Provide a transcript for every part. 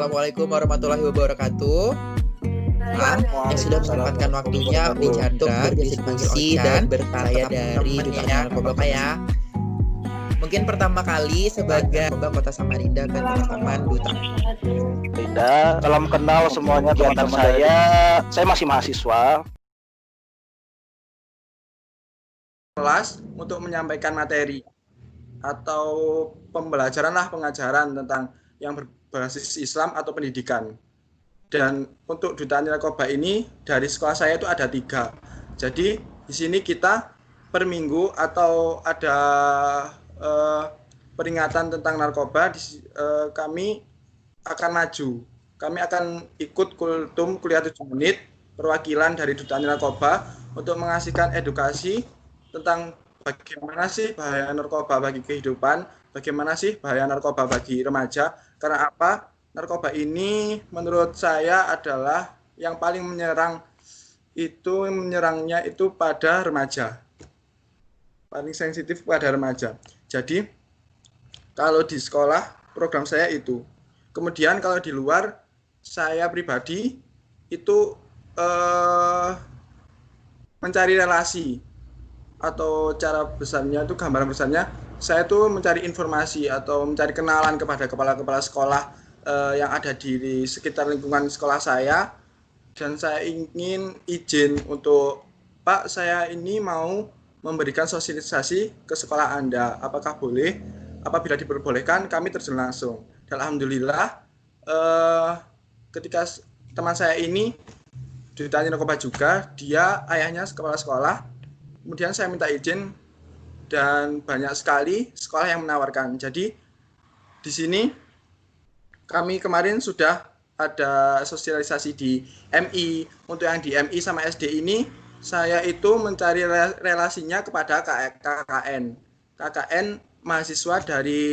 Assalamualaikum warahmatullahi wabarakatuh. Yang sudah menyempatkan waktunya Uni Chandra berdiskusi dan bertanya dari Duta Narkoba ya. Mungkin pertama kali sebagai Kota Samarinda ke teman-teman Duta. Tidak, salam kenal semuanya teman-teman saya masih mahasiswa. Kelas untuk menyampaikan materi atau pembelajaran pengajaran tentang yang berbasis Islam atau pendidikan. Dan untuk Duta Anti Narkoba ini dari sekolah saya itu ada 3. Jadi di sini kita per minggu atau ada peringatan tentang narkoba, kami akan maju. Kami akan ikut kultum kuliah 7 menit perwakilan dari Duta Anti Narkoba untuk mengasihkan edukasi tentang bagaimana sih bahaya narkoba bagi kehidupan, bagaimana sih bahaya narkoba bagi remaja. Karena apa? Narkoba ini menurut saya adalah yang paling menyerangnya itu pada remaja. Paling sensitif pada remaja. Jadi kalau di sekolah program saya itu. Kemudian kalau di luar saya pribadi itu mencari relasi atau cara besarnya itu gambaran besarnya saya tuh mencari informasi atau mencari kenalan kepada kepala-kepala sekolah yang ada di sekitar lingkungan sekolah saya, dan saya ingin izin untuk Pak, saya ini mau memberikan sosialisasi ke sekolah Anda, apakah boleh? Apabila diperbolehkan kami terjun langsung. Dan alhamdulillah ketika teman saya ini Duta Anti Narkoba juga, dia ayahnya kepala sekolah. Kemudian saya minta izin dan banyak sekali sekolah yang menawarkan. Jadi di sini kami kemarin sudah ada sosialisasi di MI. Untuk yang di MI sama SD ini saya itu mencari relasinya kepada KKN. KKN mahasiswa dari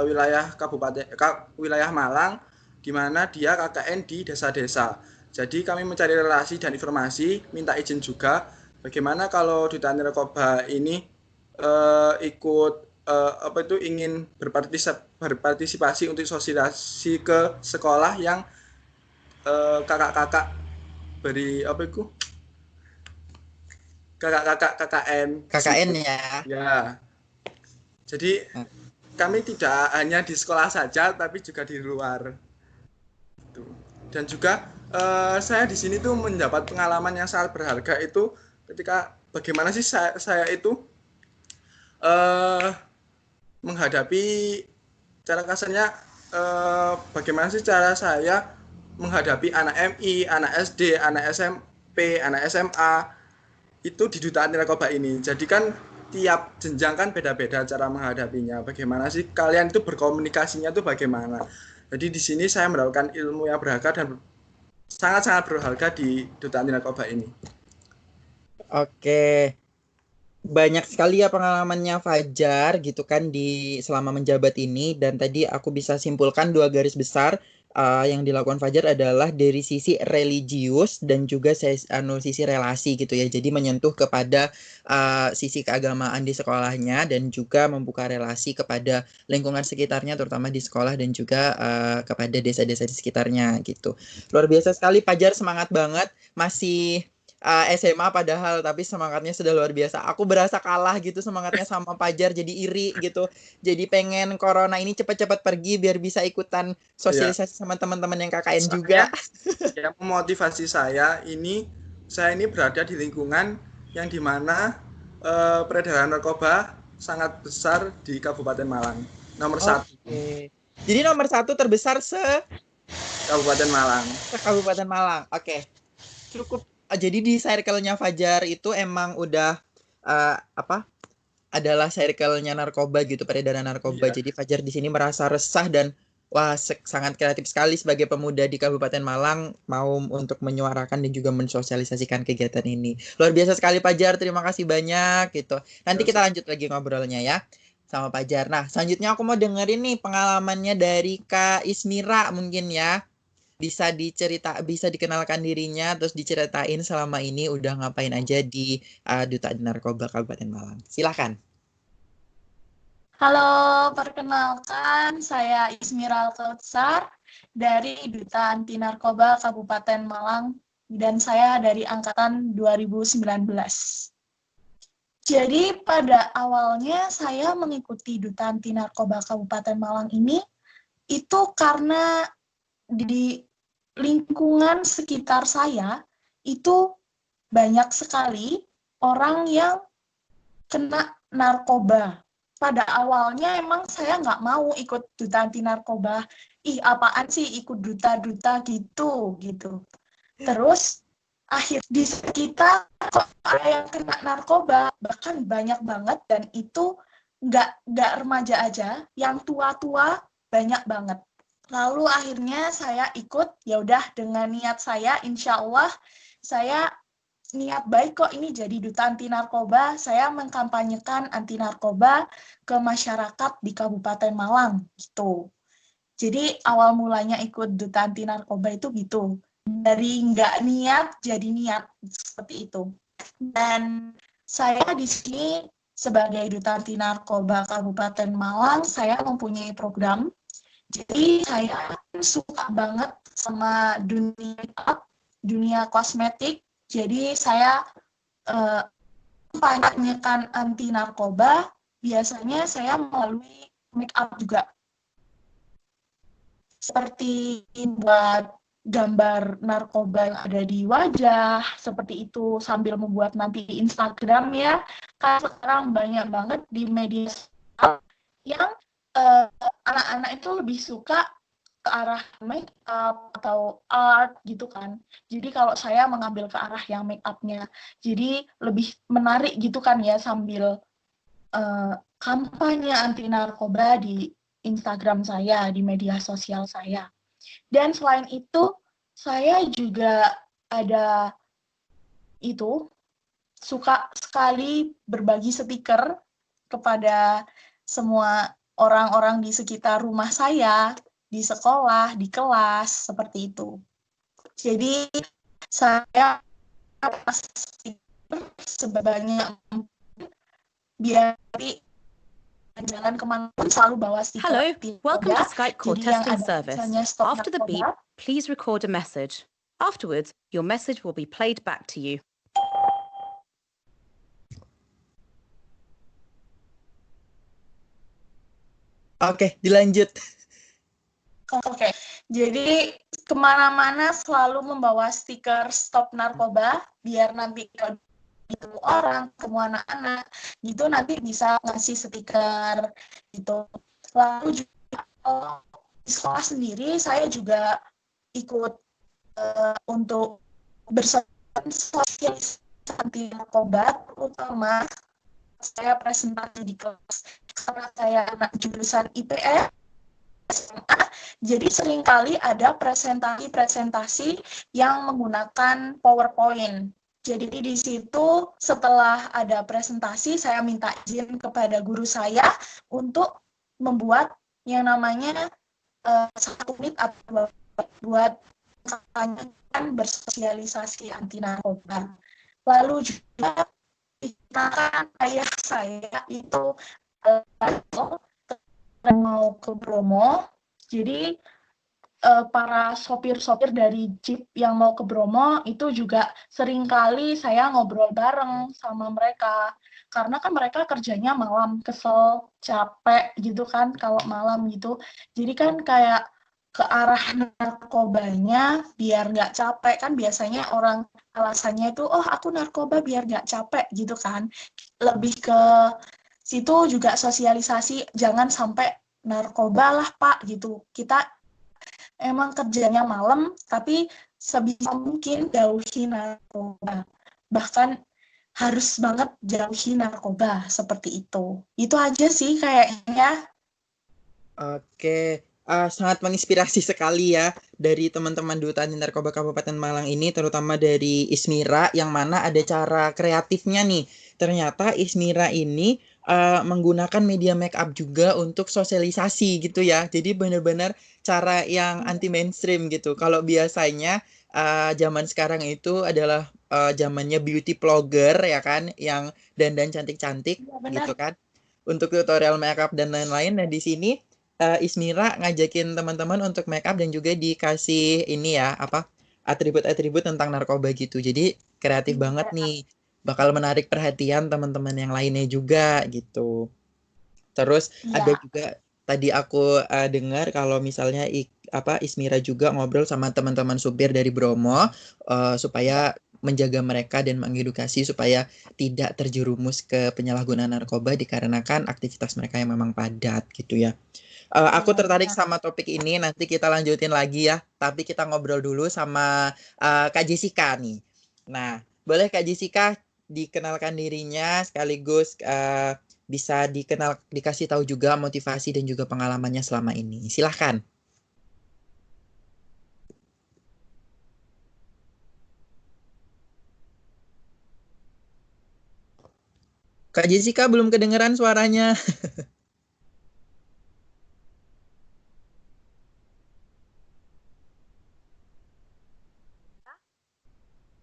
wilayah wilayah Malang, di mana dia KKN di desa-desa. Jadi kami mencari relasi dan informasi, minta izin juga. Bagaimana kalau Duta Anti Narkoba ini ingin berpartisipasi untuk sosialisasi ke sekolah yang kakak-kakak kakak-kakak KKN ya. Ya. Jadi kami tidak hanya di sekolah saja, tapi juga di luar. Dan juga saya di sini tuh mendapat pengalaman yang sangat berharga itu ketika bagaimana sih saya itu menghadapi cara kasarnya bagaimana sih cara saya menghadapi anak MI, anak SD, anak SMP, anak SMA itu di Duta Anti Narkoba ini. Jadi kan tiap jenjang kan beda-beda cara menghadapinya. Bagaimana sih kalian itu berkomunikasinya itu bagaimana? Jadi di sini saya mendapatkan ilmu yang berharga dan sangat-sangat berharga di Duta Anti Narkoba ini. Oke. Banyak sekali ya pengalamannya Fajar gitu kan di selama menjabat ini, dan tadi aku bisa simpulkan 2 garis besar. Yang dilakukan Fajar adalah dari sisi religius dan juga sisi relasi gitu ya. Jadi menyentuh kepada sisi keagamaan di sekolahnya dan juga membuka relasi kepada lingkungan sekitarnya, terutama di sekolah dan juga kepada desa-desa di sekitarnya gitu. Luar biasa sekali Fajar, semangat banget. Masih SMA padahal, tapi semangatnya sudah luar biasa. Aku berasa kalah gitu semangatnya sama Fajar, jadi iri gitu. Jadi pengen corona ini cepat-cepat pergi biar bisa ikutan sosialisasi sama teman-teman yang KKN juga. Yang memotivasi saya ini berada di lingkungan yang dimana peredaran narkoba sangat besar di Kabupaten Malang. Nomor 1. Jadi nomor 1 terbesar Kabupaten Malang. Kabupaten Malang. Oke. Cukup. Jadi di circle-nya Fajar itu emang udah adalah circle-nya narkoba gitu, peredaran narkoba. Jadi Fajar di sini merasa resah dan wah sangat kreatif sekali sebagai pemuda di Kabupaten Malang mau untuk menyuarakan dan juga mensosialisasikan kegiatan ini. Luar biasa sekali Fajar, terima kasih banyak gitu. Nanti kita lanjut lagi ngobrolnya ya sama Fajar. Nah, selanjutnya aku mau dengerin nih pengalamannya dari Kak Ismira mungkin ya. Bisa dikenalkan dirinya, terus diceritain selama ini udah ngapain aja di Duta Anti Narkoba Kabupaten Malang. Silakan. Halo, perkenalkan saya Ismira Al-Kautsar dari Duta Anti Narkoba Kabupaten Malang dan saya dari angkatan 2019. Jadi pada awalnya saya mengikuti Duta Anti Narkoba Kabupaten Malang ini itu karena di lingkungan sekitar saya itu banyak sekali orang yang kena narkoba. Pada awalnya emang saya nggak mau ikut Duta Anti Narkoba. Ih, apaan sih ikut duta-duta gitu. Terus akhir di sekitar kok ada yang kena narkoba, bahkan banyak banget, dan itu nggak remaja aja, yang tua-tua banyak banget. Lalu akhirnya saya ikut, ya udah dengan niat saya, insya Allah saya niat baik kok ini jadi duta anti narkoba, saya mengkampanyekan anti narkoba ke masyarakat di Kabupaten Malang gitu. Jadi awal mulanya ikut duta anti narkoba itu gitu. Dari nggak niat jadi niat seperti itu. Dan saya di sini sebagai duta anti narkoba Kabupaten Malang, saya mempunyai program. Jadi saya suka banget sama dunia kosmetik. Jadi saya kampanyekan anti narkoba. Biasanya saya melalui make up juga. Seperti buat gambar narkoba yang ada di wajah, seperti itu, sambil membuat nanti di Instagram ya. Karena sekarang banyak banget di media sosial yang anak-anak itu lebih suka ke arah make up atau art gitu kan. Jadi kalau saya mengambil ke arah yang make up-nya, jadi lebih menarik gitu kan ya, sambil kampanye anti narkoba di Instagram saya, di media sosial saya. Dan selain itu, saya juga ada suka sekali berbagi stiker kepada semua orang-orang di sekitar rumah saya, di sekolah, di kelas, seperti itu. Jadi saya pasti sebanyak biar jalan kemana-mana selalu bawa stiker. Hello, welcome to Skype call Jadi yang testing ada service. misalnya stop After the beep, narkoba. please record a message. Afterwards, your message will be played back to you. Oke, dilanjut. Oke, jadi kemana-mana selalu membawa stiker stop narkoba, biar nanti kalau ketemu orang, ketemu anak-anak, gitu nanti bisa ngasih stiker gitu. Lalu juga di sekolah sendiri saya juga ikut untuk bersosialisasi anti narkoba, terutama saya presentasi di kelas karena saya anak jurusan IPS. Jadi seringkali ada presentasi-presentasi yang menggunakan PowerPoint. Jadi di situ setelah ada presentasi, saya minta izin kepada guru saya untuk membuat yang namanya 1 menit atau buat kampanyekan bersosialisasi anti narkoba. Lalu juga kan ayah saya itu mau ke Bromo, jadi para sopir-sopir dari Jeep yang mau ke Bromo itu juga seringkali saya ngobrol bareng sama mereka, karena kan mereka kerjanya malam, kesel, capek gitu kan kalau malam gitu, jadi kan kayak ke arah narkobanya biar nggak capek, kan biasanya orang alasannya itu, oh aku narkoba biar nggak capek gitu kan, lebih ke situ juga sosialisasi, jangan sampai narkoba lah Pak gitu, kita emang kerjanya malam, tapi sebisa mungkin jauhi narkoba. Bahkan harus banget jauhi narkoba, seperti itu. Itu aja sih kayaknya. Oke, sangat menginspirasi sekali ya dari teman-teman Duta Anti Narkoba Kabupaten Malang ini, terutama dari Ismira, yang mana ada cara kreatifnya nih. Ternyata Ismira ini menggunakan media make up juga untuk sosialisasi gitu ya. Jadi benar-benar cara yang anti mainstream gitu. Kalau biasanya zaman sekarang itu adalah zamannya beauty blogger ya kan, yang dandan cantik-cantik Ya, benar. gitu kan, untuk tutorial make up dan lain-lain. Nah di sini Ismira ngajakin teman-teman untuk make up dan juga dikasih ini ya, apa, atribut-atribut tentang narkoba gitu. Jadi kreatif banget nih, bakal menarik perhatian teman-teman yang lainnya juga gitu. Terus ada Iya, juga tadi aku dengar kalau misalnya Ismira juga ngobrol sama teman-teman supir dari Bromo supaya menjaga mereka dan mengedukasi supaya tidak terjerumus ke penyalahgunaan narkoba dikarenakan aktivitas mereka yang memang padat gitu ya. Aku tertarik benar-benar. sama topik ini, nanti kita lanjutin lagi ya. Tapi kita ngobrol dulu sama Kak Jessica nih. Nah, boleh Kak Jessica dikenalkan dirinya sekaligus bisa dikasih tahu juga motivasi dan juga pengalamannya selama ini. Silahkan. Kak Jessica belum kedengeran suaranya.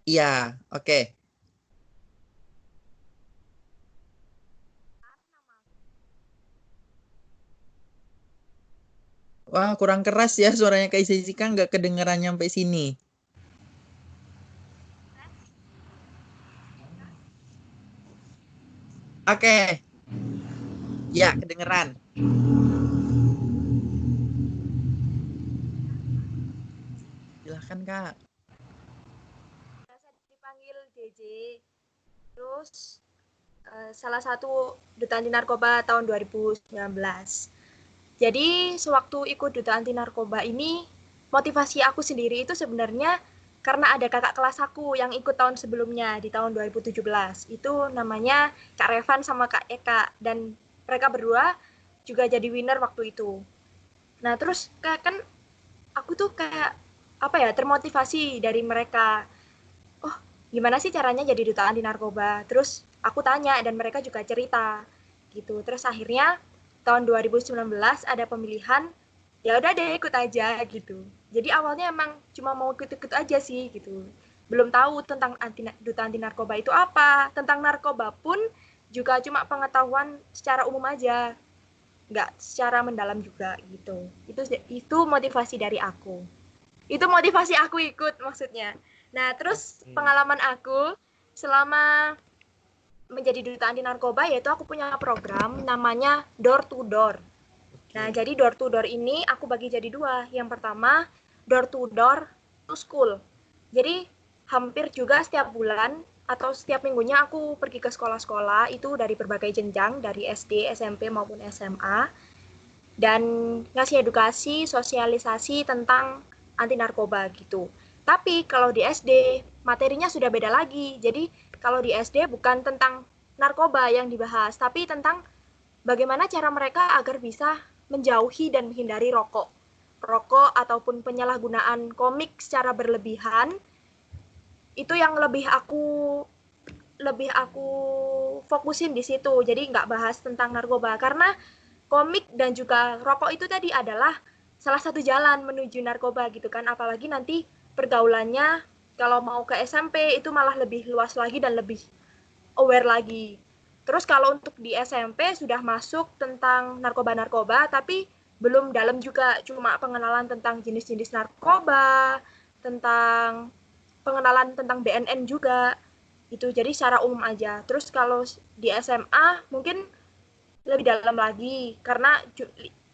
Iya, oke. Wah, kurang keras ya suaranya Kak Jessica, nggak kedengeran nyampe sini. Oke, ya kedengeran. Silahkan Kak. Biasa dipanggil DJ. Terus salah satu duta anti narkoba tahun 2019. Jadi sewaktu ikut duta anti narkoba ini, motivasi aku sendiri itu sebenarnya karena ada kakak kelas aku yang ikut tahun sebelumnya di tahun 2017. Itu namanya Kak Revan sama Kak Eka dan mereka berdua juga jadi winner waktu itu. Nah, terus kan aku tuh kayak apa ya, termotivasi dari mereka. Oh, gimana sih caranya jadi duta anti narkoba? Terus aku tanya dan mereka juga cerita gitu. Terus akhirnya tahun 2019 ada pemilihan, ya udah deh ikut aja gitu. Jadi awalnya emang cuma mau ikut-ikut aja sih gitu. Belum tahu tentang duta anti narkoba itu apa, tentang narkoba pun juga cuma pengetahuan secara umum aja, nggak secara mendalam juga gitu. Itu motivasi dari aku. Itu motivasi aku ikut maksudnya. Nah, terus Oke. pengalaman aku selama menjadi duta anti narkoba yaitu aku punya program namanya Door to Door. Nah, Oke. jadi Door to Door ini aku bagi jadi dua. Yang pertama, Door to Door to School. Jadi hampir juga setiap bulan atau setiap minggunya aku pergi ke sekolah-sekolah itu dari berbagai jenjang, dari SD, SMP maupun SMA dan ngasih edukasi, sosialisasi tentang anti narkoba gitu. Tapi kalau di SD materinya sudah beda lagi. Jadi kalau di SD bukan tentang narkoba yang dibahas, tapi tentang bagaimana cara mereka agar bisa menjauhi dan menghindari rokok. Rokok ataupun penyalahgunaan komik secara berlebihan itu yang lebih aku fokusin di situ. Jadi nggak bahas tentang narkoba karena komik dan juga rokok itu tadi adalah salah satu jalan menuju narkoba gitu kan. Apalagi nanti pergaulannya kalau mau ke SMP itu malah lebih luas lagi dan lebih aware lagi. Terus kalau untuk di SMP sudah masuk tentang narkoba-narkoba tapi belum dalam juga, cuma pengenalan tentang jenis-jenis narkoba, tentang pengenalan tentang BNN juga. Itu jadi secara umum aja. Terus kalau di SMA mungkin lebih dalam lagi karena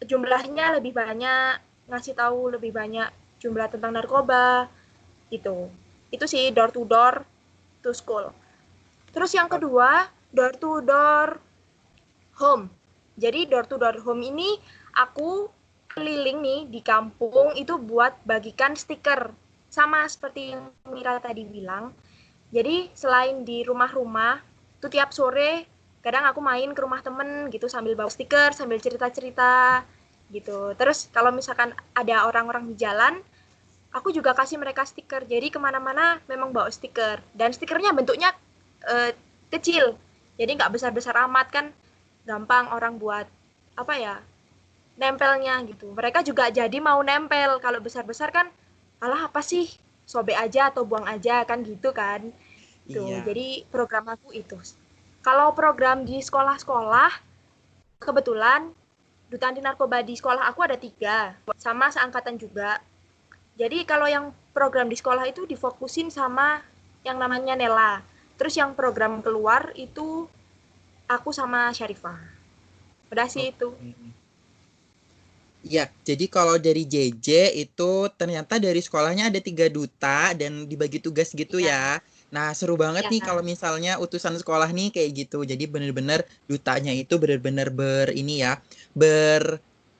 jumlahnya lebih banyak, ngasih tahu lebih banyak jumlah tentang narkoba gitu. Itu sih door to door to school. Terus yang kedua, door to door home. Jadi door to door home ini aku keliling nih di kampung itu buat bagikan stiker. Sama seperti yang Mira tadi bilang. Jadi selain di rumah-rumah, tuh tiap sore kadang aku main ke rumah temen gitu sambil bawa stiker, sambil cerita-cerita gitu. Terus kalau misalkan ada orang-orang di jalan, aku juga kasih mereka stiker. Jadi kemana-mana memang bawa stiker. Dan stikernya bentuknya eh, kecil. Jadi nggak besar-besar amat kan, gampang orang buat apa ya, nempelnya gitu. Mereka juga jadi mau nempel. Kalau besar-besar kan, alah apa sih, sobek aja atau buang aja kan gitu kan. Tuh, Iya. jadi program aku itu. Kalau program di sekolah-sekolah, kebetulan duta anti narkoba di sekolah aku ada 3, sama seangkatan juga. Jadi kalau yang program di sekolah itu difokusin sama yang namanya Nela. Terus yang program keluar itu aku sama Syarifah. Udah sih itu. Ya, jadi kalau dari JJ itu ternyata dari sekolahnya ada 3 duta dan dibagi tugas gitu ya. Nah, seru banget nih Iya. kalau misalnya utusan sekolah nih kayak gitu. Jadi bener-bener dutanya itu bener-bener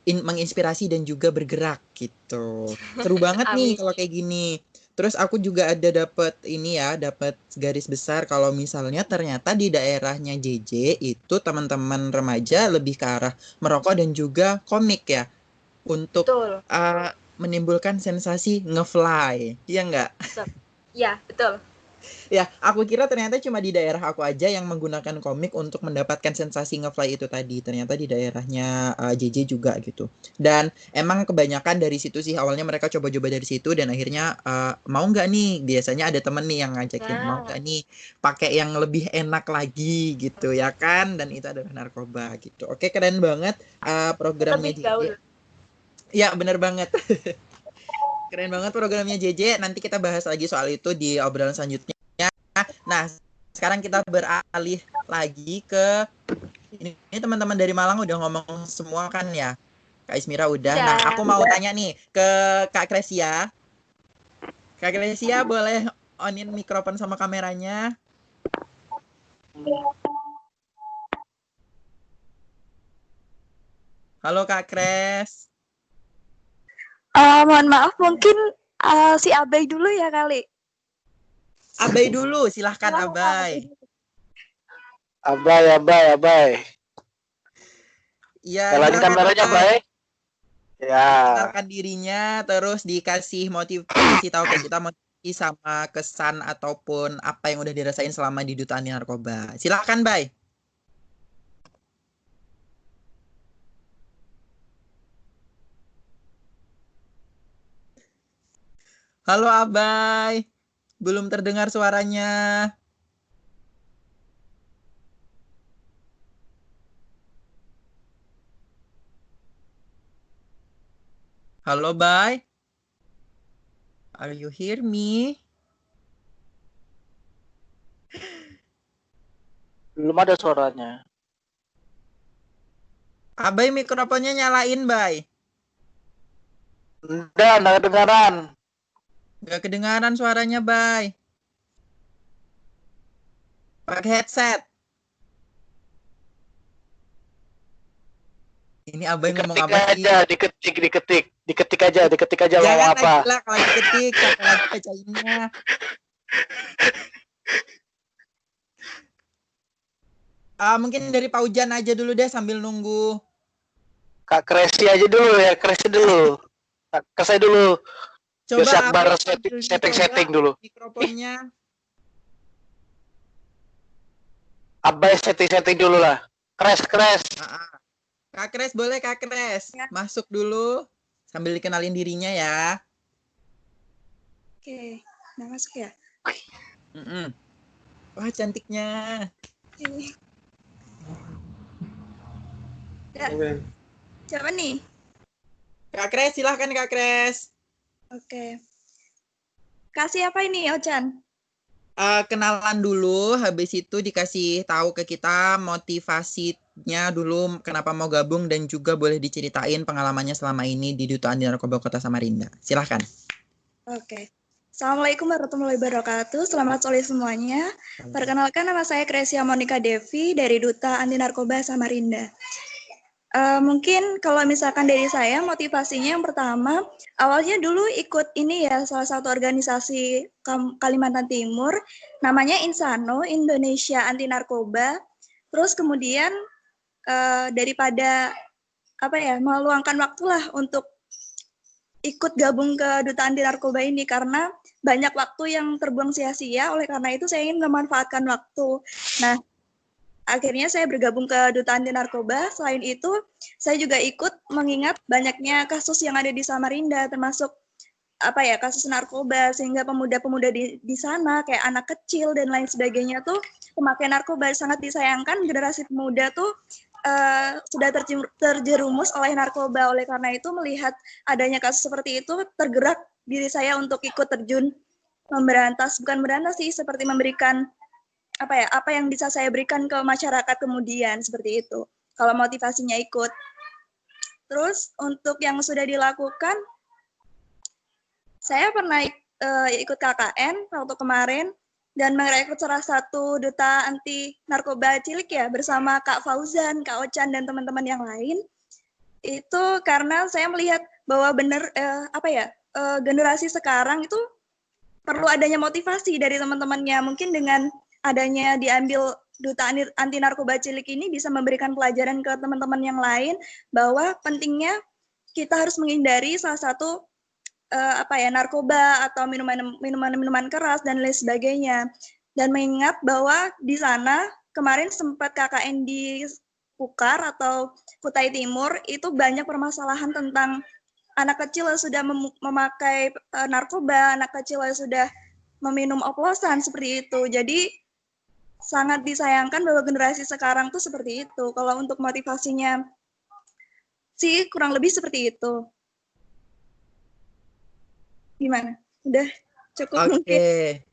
menginspirasi dan juga bergerak gitu. Seru banget nih Amin. kalau kayak gini. Terus aku juga ada dapat garis besar kalau misalnya ternyata di daerahnya JJ itu teman-teman remaja lebih ke arah merokok dan juga komik ya. Untuk Betul. menimbulkan sensasi nge-fly, iya nggak? Iya, betul. Ya, aku kira ternyata cuma di daerah aku aja yang menggunakan komik untuk mendapatkan sensasi nge-fly itu tadi. Ternyata di daerahnya JJ juga gitu. Dan emang kebanyakan dari situ sih, awalnya mereka coba-coba dari situ dan akhirnya mau nggak nih? Biasanya ada temen nih yang ngajakin, mau nggak nih pakai yang lebih enak lagi gitu ya kan? Dan itu adalah narkoba gitu. Oke, keren banget programnya Lebih JJ. gaul. Ya, bener banget. Keren banget programnya JJ. Nanti kita bahas lagi soal itu di obrolan selanjutnya. Nah, sekarang kita beralih lagi ke ini teman-teman dari Malang udah ngomong semua kan ya? Kak Ismira udah. Nah, aku mau tanya nih ke Kak Kresia. Kak Kresia boleh onin mikrofon sama kameranya? Halo Kak Kres. Mohon maaf, mungkin si Abai dulu ya kali. Abai dulu, silahkan Abai. Abai. Iya, Nyalain kameranya, Bay. Ya. Kenalkan dirinya, terus dikasih motivasi tahu ke kita motivasi sama kesan ataupun apa yang udah dirasain selama di Duta Anti Narkoba. Silahkan, Bay. Halo, Abai. Belum terdengar suaranya. Halo, Bay. Are you hear me? Belum ada suaranya. Abai mikrofonnya nyalain, Bay. Nggak kedengaran. Nggak kedengaran suaranya, Bay. Pakai headset. Ini Abai ngomong apa sih? Diketik aja ngomong apa. Jangan lagi kalau diketik, capek lagi bacainnya. Mungkin dari Pak Ujan aja dulu deh sambil nunggu. Kak Kresi aja dulu ya, Kresi dulu. Kak Kresi dulu. Coba Akbar setting dulu. Mikrofonnya. Abai setting dulu lah. Kres. Kak Kres boleh Kak Kres. Ya. Masuk dulu sambil dikenalin dirinya ya. Oke, nah masuk ya. Wah cantiknya. Ya. Siapa nih? Kak Kres, silahkan Kak Kres. Oke. Kasih apa ini, Ochan? Kenalan dulu, habis itu dikasih tahu ke kita motivasinya dulu kenapa mau gabung dan juga boleh diceritain pengalamannya selama ini di Duta Anti Narkoba Kota Samarinda. Silahkan. Oke. Assalamualaikum warahmatullahi wabarakatuh. Selamat sore semuanya. Perkenalkan nama saya Kresia Monica Devi dari Duta Anti Narkoba Samarinda. Mungkin kalau misalkan dari saya motivasinya yang pertama awalnya dulu ikut ini ya salah satu organisasi Kalimantan Timur namanya Insano Indonesia Anti Narkoba. Terus kemudian daripada meluangkan waktulah untuk ikut gabung ke Duta Anti Narkoba ini karena banyak waktu yang terbuang sia-sia. Oleh karena itu saya ingin memanfaatkan waktu. Nah, akhirnya saya bergabung ke Duta Anti Narkoba. Selain itu, saya juga ikut mengingat banyaknya kasus yang ada di Samarinda, termasuk kasus narkoba, sehingga pemuda-pemuda di sana, kayak anak kecil dan lain sebagainya tuh pemakaian narkoba. Sangat disayangkan generasi muda tuh sudah terjerumus oleh narkoba. Oleh karena itu melihat adanya kasus seperti itu tergerak diri saya untuk ikut terjun memberantas, bukan berantas sih, seperti memberikan apa yang bisa saya berikan ke masyarakat kemudian, seperti itu. Kalau motivasinya ikut. Terus untuk yang sudah dilakukan, saya pernah ikut KKN waktu kemarin dan merekrut salah satu duta anti narkoba cilik ya bersama Kak Fauzan, Kak Ocan dan teman-teman yang lain. Itu karena saya melihat bahwa benar generasi sekarang itu perlu adanya motivasi dari teman-temannya. Mungkin dengan adanya diambil duta anti narkoba cilik ini bisa memberikan pelajaran ke teman-teman yang lain bahwa pentingnya kita harus menghindari salah satu narkoba atau minuman keras dan lain sebagainya. Dan mengingat bahwa di sana kemarin sempat KKN di Kukar atau Kutai Timur itu banyak permasalahan tentang anak kecil yang sudah memakai narkoba, anak kecil yang sudah meminum oplosan seperti itu. Jadi sangat disayangkan bahwa generasi sekarang tuh seperti itu. Kalau untuk motivasinya sih kurang lebih seperti itu. Gimana? Udah cukup mungkin. Oke,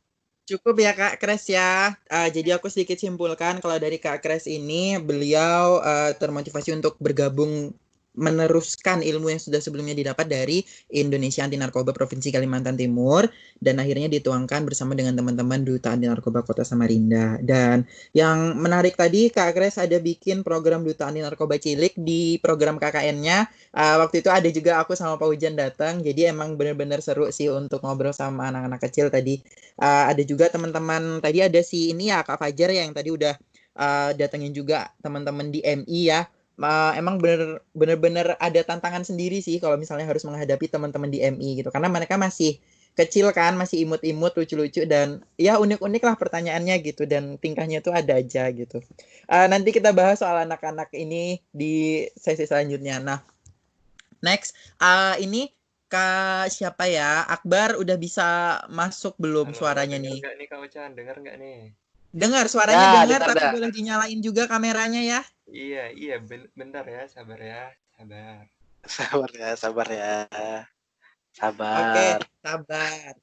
cukup ya Kak Kres ya. Jadi aku sedikit simpulkan kalau dari Kak Kres ini beliau termotivasi untuk bergabung meneruskan ilmu yang sudah sebelumnya didapat dari Indonesia Anti Narkoba Provinsi Kalimantan Timur dan akhirnya dituangkan bersama dengan teman-teman Duta Anti Narkoba Kota Samarinda. Dan yang menarik tadi Kak Kres ada bikin program Duta Anti Narkoba Cilik di program KKN-nya. Waktu itu ada juga aku sama Pak Hujan datang, jadi emang benar-benar seru sih untuk ngobrol sama anak-anak kecil tadi. Ada juga teman-teman tadi ada si ini ya Kak Fajar yang tadi udah datengin juga teman-teman di MI ya. Emang bener-bener ada tantangan sendiri sih kalau misalnya harus menghadapi teman-teman di MI gitu karena mereka masih kecil kan, masih imut-imut, lucu-lucu dan ya unik-unik lah pertanyaannya gitu dan tingkahnya tuh ada aja gitu. Nanti kita bahas soal anak-anak ini di sesi selanjutnya. Nah, next ini Kak siapa ya? Akbar udah bisa masuk belum suaranya nih? Dengar nggak nih Kak Ocan? Dengar nggak nih? Dengar suaranya Ya, dengar dengar tapi dah. boleh dinyalain juga kameranya ya. Iya, bentar ya, sabar ya, sabar. Sabar ya, sabar ya. Oke, Sabar, sabar.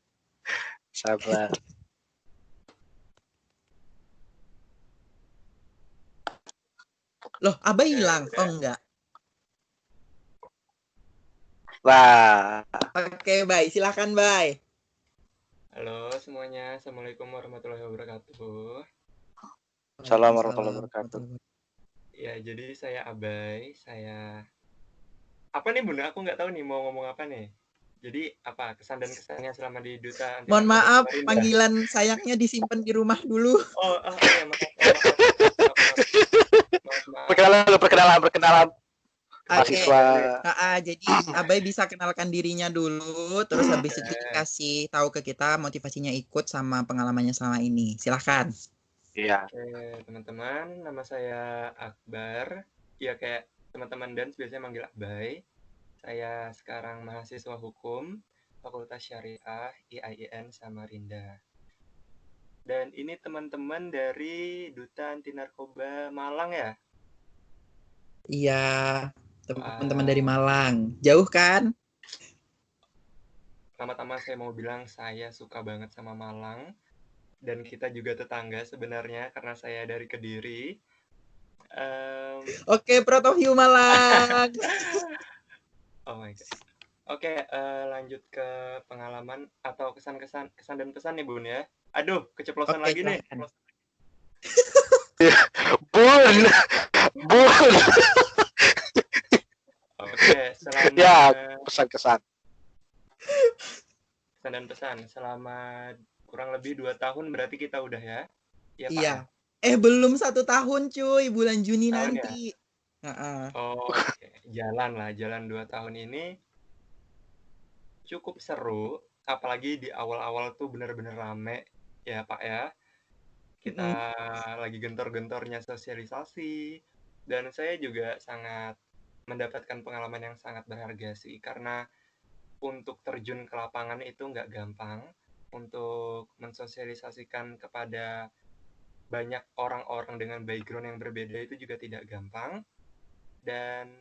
sabar. Loh, Abai hilang? Oh enggak. Wah, Oke, Bay. Silakan, Bay. Halo semuanya, Assalamualaikum warahmatullahi wabarakatuh. Assalamualaikum warahmatullahi wabarakatuh. Ya, jadi saya Abai, apa nih Bunda? Aku nggak tahu nih mau ngomong apa nih. Jadi apa kesan dan kesannya selama di Duta Anti Mohon Narkoba maaf, Samarinda? panggilan sayangnya disimpan di rumah dulu. Iya, maaf. Perkenalan. Oke. Mahasiswa. Jadi Abai bisa kenalkan dirinya dulu, terus habis itu dikasih tahu ke kita motivasinya ikut sama pengalamannya selama ini. Silahkan. Iya. Oke, teman-teman, nama saya Akbar. Ya kayak teman-teman dan biasanya manggil Abai. Saya sekarang mahasiswa hukum Fakultas Syariah IAIN Samarinda. Dan ini teman-teman dari Duta Anti Narkoba Malang ya? Iya, teman-teman dari Malang. Jauh kan? Pertama-tama saya mau bilang saya suka banget sama Malang. Dan kita juga tetangga sebenarnya karena saya dari Kediri. Oke, Proud of you Malang. Oh my god. Oke, lanjut ke pengalaman atau kesan dan pesan nih Bun ya. Aduh, keceplosan lagi nih. Bun. Oke, selama Ya, kesan-kesan. Kesan dan pesan selama kurang lebih 2 tahun berarti kita udah ya. Iya, Pak. Iya. Belum 1 tahun cuy, bulan Juni tahun nanti. Ya? Oke. Jalan 2 tahun ini cukup seru, apalagi di awal-awal tuh bener-bener rame ya Pak ya. Kita lagi gentor-gentornya sosialisasi dan saya juga sangat mendapatkan pengalaman yang sangat berharga sih karena untuk terjun ke lapangan itu nggak gampang untuk mensosialisasikan kepada banyak orang-orang dengan background yang berbeda itu juga tidak gampang. Dan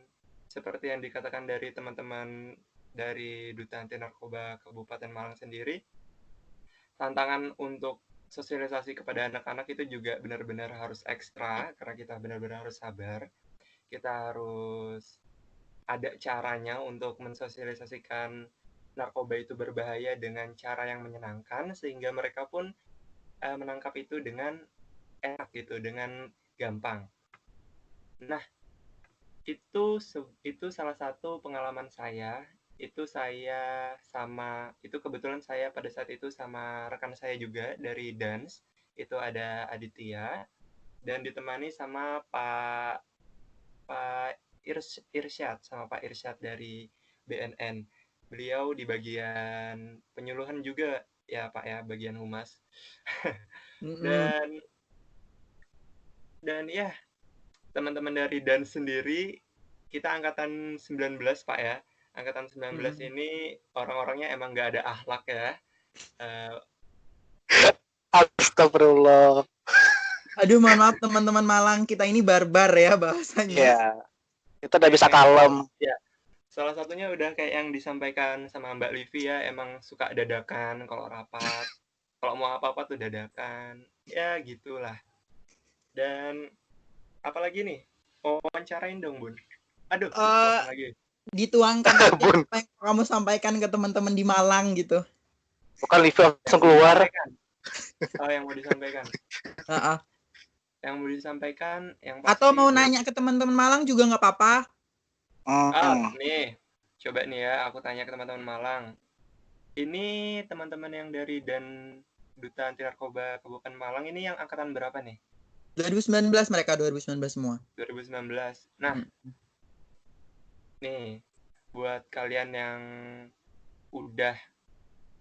seperti yang dikatakan dari teman-teman dari Duta Anti Narkoba Kabupaten Malang sendiri, tantangan untuk sosialisasi kepada anak-anak itu juga benar-benar harus ekstra, karena kita benar-benar harus sabar. Kita harus ada caranya untuk mensosialisasikan narkoba itu berbahaya dengan cara yang menyenangkan, sehingga mereka pun menangkap itu dengan enak gitu, dengan gampang. Nah, itu salah satu pengalaman saya. Itu kebetulan saya pada saat itu sama rekan saya juga dari dance, itu ada Aditya, dan ditemani sama Pak Irsyad dari BNN. Beliau di bagian penyuluhan juga ya Pak ya, bagian humas. Dan ya, teman-teman dari dance sendiri, kita angkatan 19 Pak ya. Angkatan 19 ini orang-orangnya emang nggak ada akhlak ya. Astagfirullah. Aduh, mohon maaf teman-teman Malang, kita ini barbar ya bahasanya. Iya. Kita udah bisa kalem. Ya. Salah satunya udah kayak yang disampaikan sama Mbak Livi ya, emang suka dadakan kalau rapat. Kalau mau apa-apa tuh dadakan. Ya gitulah. Dan apalagi nih? Wawancarain dong, Bun. Aduh, lagi. Dituangkan apa yang kamu sampaikan ke teman-teman di Malang gitu. Bukan Livi langsung keluar. Yang mau disampaikan. Yang mau disampaikan yang pasti. Atau mau nanya ke teman-teman Malang juga nggak apa-apa. Nih, coba nih ya, aku tanya ke teman-teman Malang. Ini teman-teman yang dari dan Duta Anti Narkoba Kabupaten Malang ini yang angkatan berapa nih? 2019 mereka, 2019 semua. 2019. Nah, nih, buat kalian yang udah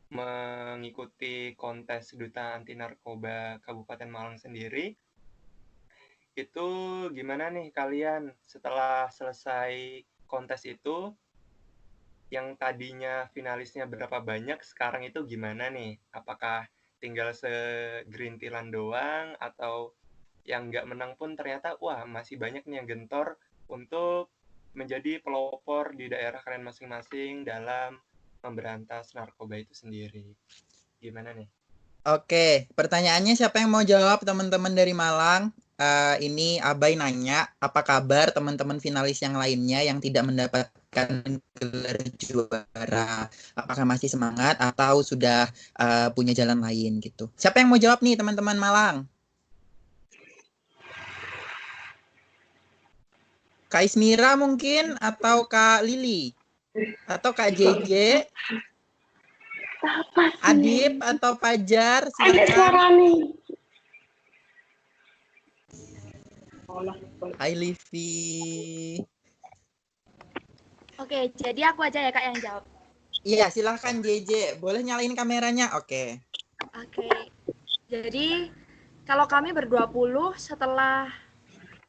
mengikuti kontes Duta Anti Narkoba Kabupaten Malang sendiri, itu gimana nih kalian setelah selesai kontes itu, yang tadinya finalisnya berapa banyak, sekarang itu gimana nih? Apakah tinggal segerintilan doang, atau yang nggak menang pun ternyata wah masih banyak nih yang gentor untuk menjadi pelopor di daerah kalian masing-masing dalam memberantas narkoba itu sendiri. Gimana nih? Oke, pertanyaannya siapa yang mau jawab, teman-teman dari Malang? Ini Abai nanya, apa kabar teman-teman finalis yang lainnya yang tidak mendapatkan gelar juara? Apakah masih semangat atau sudah punya jalan lain gitu? Siapa yang mau jawab nih, teman-teman Malang? Kak Ismira mungkin, atau Kak Lili, atau Kak JJ, Adip atau Fajar? Silakan. Hai Livi. Oke, jadi aku aja ya Kak yang jawab. Iya, silahkan JJ. Boleh nyalain kameranya? Oke. Jadi kalau kami ber-20 setelah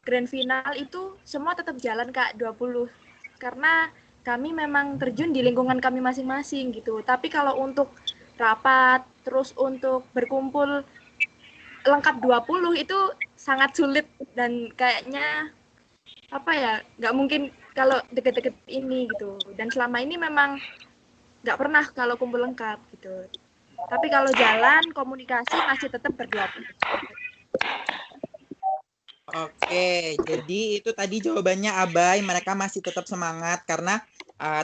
grand final itu semua tetap jalan Kak, 20. Karena kami memang terjun di lingkungan kami masing-masing gitu. Tapi kalau untuk rapat, terus untuk berkumpul lengkap 20 itu sangat sulit, dan kayaknya nggak mungkin kalau deket-deket ini gitu. Dan selama ini memang nggak pernah kalau kumpul lengkap gitu. Tapi kalau jalan komunikasi masih tetap ber-20. Oke, jadi itu tadi jawabannya Abai, mereka masih tetap semangat karena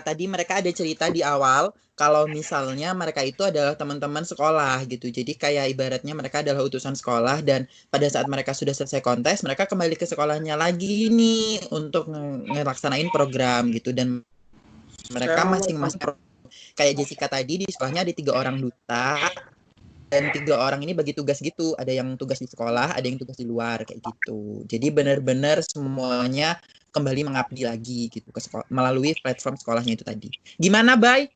tadi mereka ada cerita di awal kalau misalnya mereka itu adalah teman-teman sekolah gitu. Jadi kayak ibaratnya mereka adalah utusan sekolah, dan pada saat mereka sudah selesai kontes, mereka kembali ke sekolahnya lagi nih untuk ngelaksanain program gitu. Dan mereka masing-masing kayak Jessica tadi, di sekolahnya ada 3 orang duta, dan 3 orang ini bagi tugas gitu. Ada yang tugas di sekolah, ada yang tugas di luar kayak gitu. Jadi benar-benar semuanya kembali mengabdi lagi gitu ke sekolah melalui platform sekolahnya itu tadi. Gimana, Bay?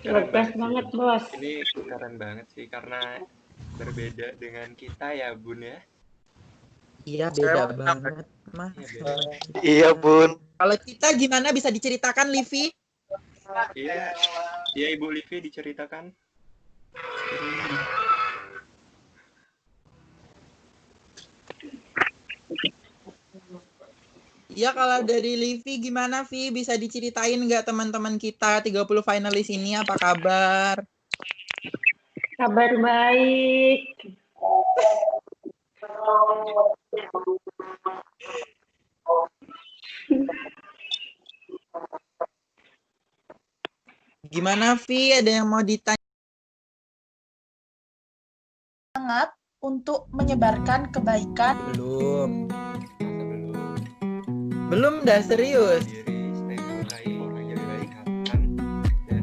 Keren banget, Bos. Ini keren banget sih karena berbeda dengan kita ya, Bun ya. Iya, beda banget, Mah. Iya, Bun. Kalau kita gimana, bisa diceritakan, Livi? Iya, Ibu Livi diceritakan. Ya kalau dari Livi gimana Vi? Bisa diceritain nggak teman-teman kita 30 finalis ini apa kabar? Kabar baik. Gimana Vi? Ada yang mau ditanya? Sangat untuk menyebarkan kebaikan. Belum. Masa belum. Belum dah serius. Diri, stay baik, orang jadi baik, kan. Dan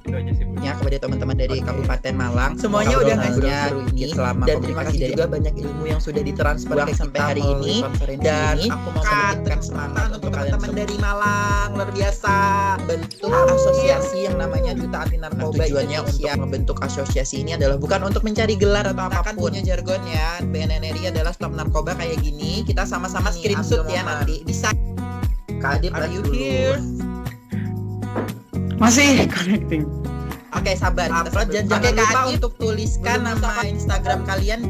itu aja sih, Bu. Ya kepada teman-teman dari Kabupaten Malang semuanya Ngobrol udah ngobrol ngasih seru ini selama dan terima kasih dari juga banyak ilmu yang sudah ditransfer buang ke sampai kita hari melalui ini. konferensi Dan ini. aku mau memberikan semangat untuk teman-teman dari Malang luar biasa bentuk asosiasi yang namanya Duta Anti Narkoba. Tujuannya untuk membentuk asosiasi ini adalah bukan untuk mencari gelar atau apapun. Punya jargon ya, BNNRI adalah stop narkoba kayak gini. Kita sama-sama screenshot ya nanti. Bisa. Kak Adip, Are live you dulu. here? Masih connecting. Oke, sabar. Upload dan Oke, jangan Kak lupa Adip, untuk tuliskan nama Instagram kalian.